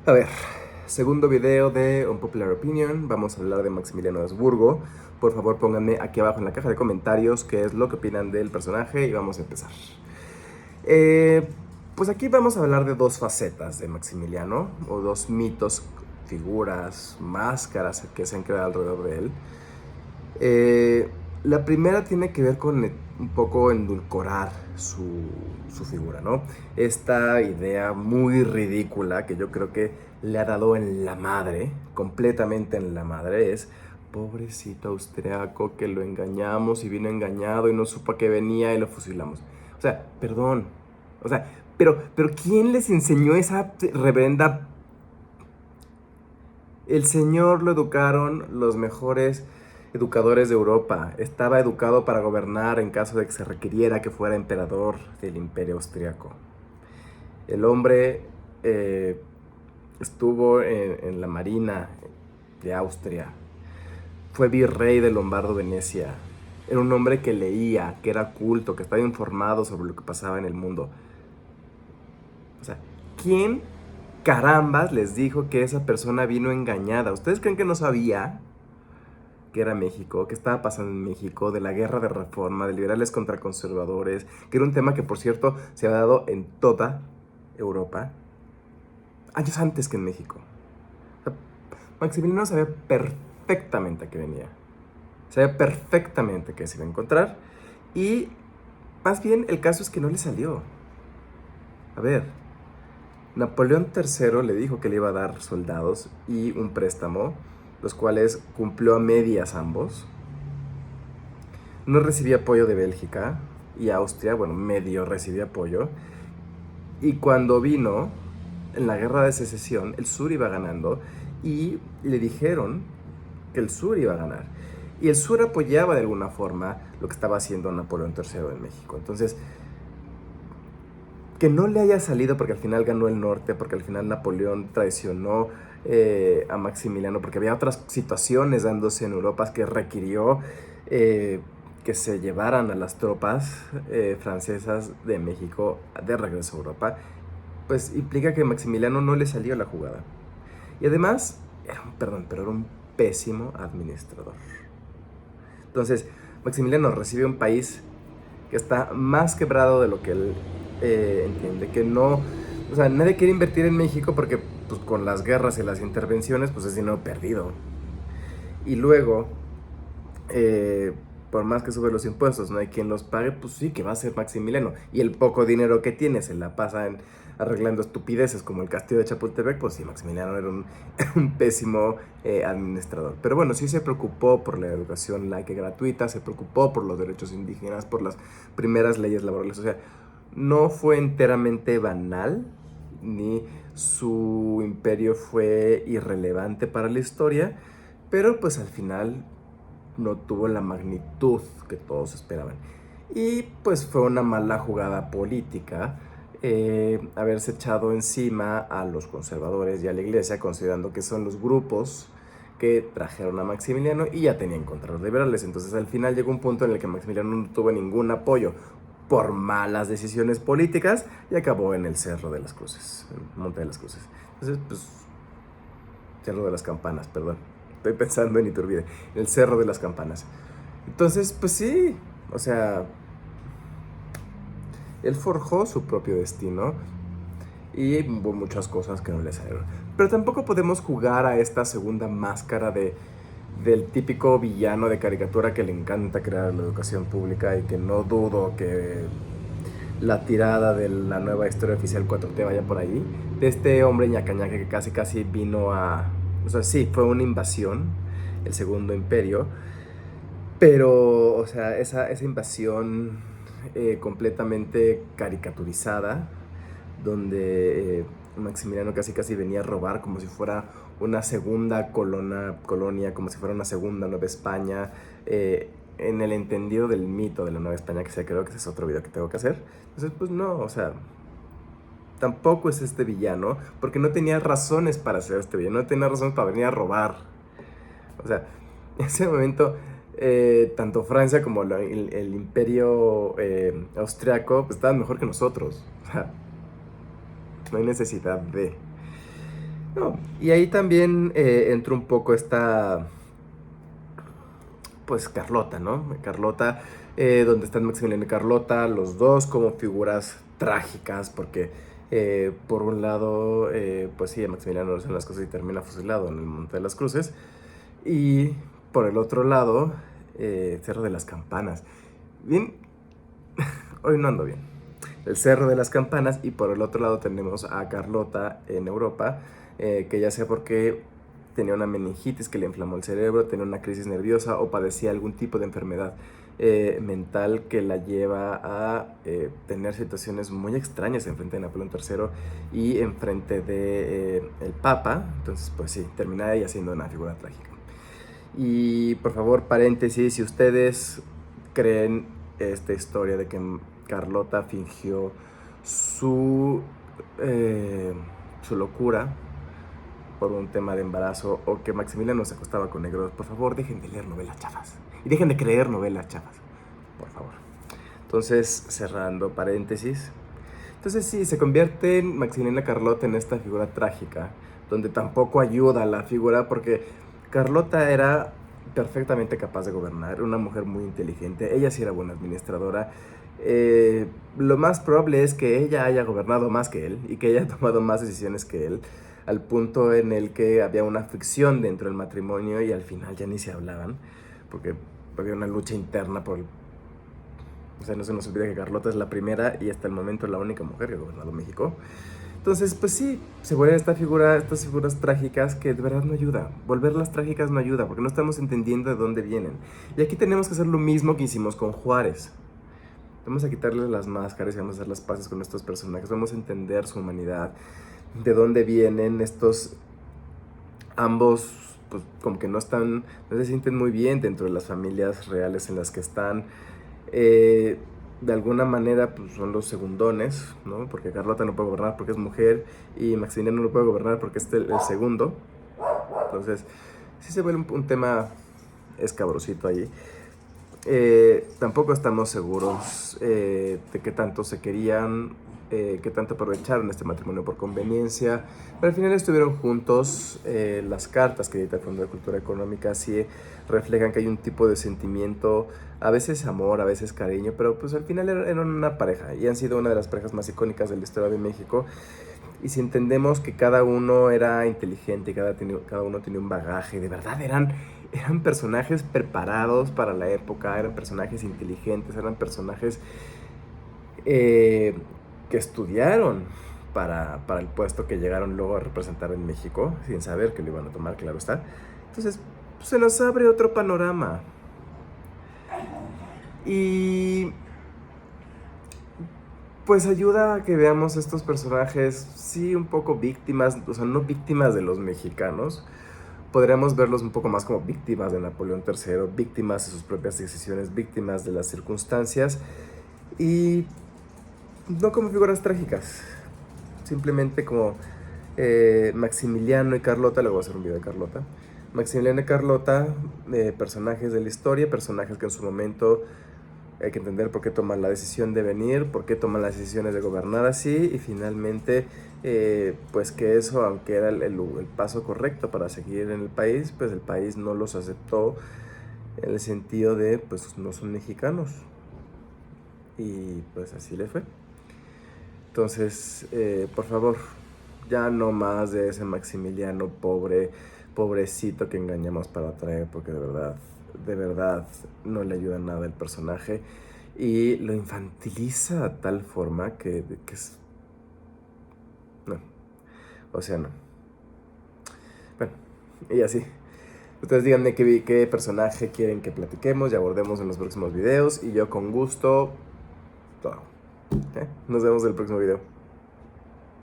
A ver, segundo video de Unpopular Opinion. Vamos a hablar de Maximiliano de Habsburgo. Por favor, pónganme aquí abajo en la caja de comentarios qué es lo que opinan del personaje y vamos a empezar. Eh, pues aquí vamos a hablar de dos facetas de Maximiliano, o dos mitos, figuras, máscaras que se han creado alrededor de él. La primera tiene que ver con un poco endulcorar su figura, ¿no? Esta idea muy ridícula que yo creo que le ha dado en la madre, completamente en la madre, es pobrecito austriaco que lo engañamos y vino engañado y no supo a qué venía y lo fusilamos. O sea, perdón. O sea, pero ¿quién les enseñó esa reverenda? El señor lo educaron los mejores educadores de Europa. Estaba educado para gobernar en caso de que se requiriera que fuera emperador del Imperio Austriaco. El hombre estuvo en la marina de Austria. Fue virrey de Lombardo Venecia. Era un hombre que leía, que era culto, que estaba informado sobre lo que pasaba en el mundo. O sea, ¿quién carambas les dijo que esa persona vino engañada? ¿Ustedes creen que no sabía que era México, qué estaba pasando en México, de la guerra de reforma, de liberales contra conservadores, que era un tema que, por cierto, se ha dado en toda Europa, años antes que en México? O sea, Maximiliano sabía perfectamente a qué venía, sabía perfectamente qué se iba a encontrar, y más bien el caso es que no le salió. A ver, Napoleón III le dijo que le iba a dar soldados y un préstamo, los cuales cumplió a medias ambos. No recibía apoyo de Bélgica y Austria, bueno, medio recibía apoyo. Y cuando vino, en la guerra de secesión, el sur iba ganando y le dijeron que el sur iba a ganar. Y el sur apoyaba de alguna forma lo que estaba haciendo Napoleón III en México. Entonces, que no le haya salido porque al final ganó el norte, porque al final Napoleón traicionó a Maximiliano, porque había otras situaciones dándose en Europa que requirió que se llevaran a las tropas francesas de México de regreso a Europa, pues implica que Maximiliano no le salió la jugada. Y además, pero era un pésimo administrador. Entonces, Maximiliano recibe un país que está más quebrado de lo que él entiende, que no, o sea, nadie quiere invertir en México porque pues, con las guerras y las intervenciones pues es dinero perdido. Y luego, eh, por más que sube los impuestos, no hay quien los pague, pues sí que va a ser Maximiliano. Y el poco dinero que tiene se la pasa arreglando estupideces como el castillo de Chapultepec, pues sí, Maximiliano era un pésimo administrador. Pero bueno, sí se preocupó por la educación laica y gratuita, se preocupó por los derechos indígenas, por las primeras leyes laborales. O sea, no fue enteramente banal, ni su imperio fue irrelevante para la historia, pero pues al final no tuvo la magnitud que todos esperaban. Y pues fue una mala jugada política haberse echado encima a los conservadores y a la iglesia, considerando que son los grupos que trajeron a Maximiliano y ya tenían contra los liberales. Entonces al final llegó un punto en el que Maximiliano no tuvo ningún apoyo por malas decisiones políticas y acabó en el Cerro de las Cruces, en el Monte de las Cruces. Entonces, pues, Cerro de las Campanas, perdón. Estoy pensando en Iturbide, en el Cerro de las Campanas. Entonces, pues sí, o sea, él forjó su propio destino y hubo muchas cosas que no le salieron. Pero tampoco podemos jugar a esta segunda máscara del típico villano de caricatura que le encanta crear la educación pública y que no dudo que la tirada de la nueva historia oficial 4T vaya por ahí. De este hombre ñacañaca que casi casi vino a... O sea, sí, fue una invasión, el Segundo Imperio, pero, o sea, esa invasión completamente caricaturizada, donde Maximiliano casi casi venía a robar como si fuera una segunda colonia, como si fuera una segunda Nueva España, en el entendido del mito de la Nueva España que se creó, que ese es otro video que tengo que hacer. Entonces, pues no, o sea, tampoco es este villano, porque no tenía razones para ser este villano, no tenía razones para venir a robar. O sea, en ese momento, tanto Francia como el imperio austriaco pues, estaban mejor que nosotros. O sea, no hay necesidad de... No, y ahí también entró un poco esta, pues Carlota, ¿no? Carlota, donde están Maximiliano y Carlota, los dos como figuras trágicas, porque por un lado, pues sí, Maximiliano hace las cosas y termina fusilado en el Monte de las Cruces, y por el otro lado, Cerro de las Campanas. Bien, hoy no ando bien. El Cerro de las Campanas, y por el otro lado tenemos a Carlota en Europa, que ya sea porque tenía una meningitis que le inflamó el cerebro, tenía una crisis nerviosa o padecía algún tipo de enfermedad mental que la lleva a tener situaciones muy extrañas en frente de Napoleón III y en frente de el Papa. Entonces, pues sí, termina ella siendo una figura trágica. Y por favor, paréntesis, si ustedes creen esta historia de que Carlota fingió su, eh, su locura por un tema de embarazo o que Maximiliano se acostaba con negros, por favor, dejen de leer novelas chafas. Y dejen de creer novelas chafas, por favor. Entonces, cerrando paréntesis. Entonces sí, se convierte en Maximiliana Carlota en esta figura trágica, donde tampoco ayuda a la figura porque Carlota era perfectamente capaz de gobernar, una mujer muy inteligente, ella sí era buena administradora. Lo más probable es que ella haya gobernado más que él y que haya tomado más decisiones que él, al punto en el que había una fricción dentro del matrimonio y al final ya ni se hablaban, porque había una lucha interna por el... O sea, no se nos olvida que Carlota es la primera y hasta el momento la única mujer que ha gobernado México. Entonces, pues sí, se vuelve esta figura, estas figuras trágicas que de verdad no ayuda. Volverlas trágicas no ayuda porque no estamos entendiendo de dónde vienen. Y aquí tenemos que hacer lo mismo que hicimos con Juárez. Vamos a quitarles las máscaras y vamos a hacer las paces con estos personajes. Vamos a entender su humanidad, de dónde vienen estos ambos, pues como que no están, no se sienten muy bien dentro de las familias reales en las que están. Eh, de alguna manera pues, son los segundones, ¿no? Porque Carlota no puede gobernar porque es mujer y Maximiliano no puede gobernar porque es el segundo. Entonces, sí se vuelve un tema escabrosito ahí. Tampoco estamos seguros de qué tanto se querían, qué tanto aprovecharon este matrimonio por conveniencia, pero al final estuvieron juntos. Las cartas que edita el Fondo de Cultura Económica sí reflejan que hay un tipo de sentimiento, a veces amor, a veces cariño, pero pues al final eran una pareja y han sido una de las parejas más icónicas de la historia de México. Y si entendemos que cada uno era inteligente, cada uno tenía un bagaje, de verdad eran personajes preparados para la época, eran personajes inteligentes, eran personajes eh, que estudiaron para el puesto que llegaron luego a representar en México, sin saber que lo iban a tomar, claro está. Entonces, pues, se nos abre otro panorama. Y pues ayuda a que veamos estos personajes, sí, un poco víctimas, o sea, no víctimas de los mexicanos. Podríamos verlos un poco más como víctimas de Napoleón III, víctimas de sus propias decisiones, víctimas de las circunstancias y no como figuras trágicas, simplemente como Maximiliano y Carlota. Luego voy a hacer un video de Carlota. Maximiliano y Carlota, personajes de la historia, personajes que en su momento hay que entender por qué toman la decisión de venir, por qué toman las decisiones de gobernar así y finalmente pues que eso, aunque era el paso correcto para seguir en el país, pues el país no los aceptó en el sentido de pues no son mexicanos y pues así le fue. Entonces, por favor, ya no más de ese Maximiliano pobrecito que engañamos para atraer, porque de verdad, no le ayuda nada el personaje y lo infantiliza a tal forma que es... No, o sea, no. Bueno, y así. Ustedes díganme qué personaje quieren que platiquemos y abordemos en los próximos videos y yo con gusto todo. Nos vemos en el próximo video.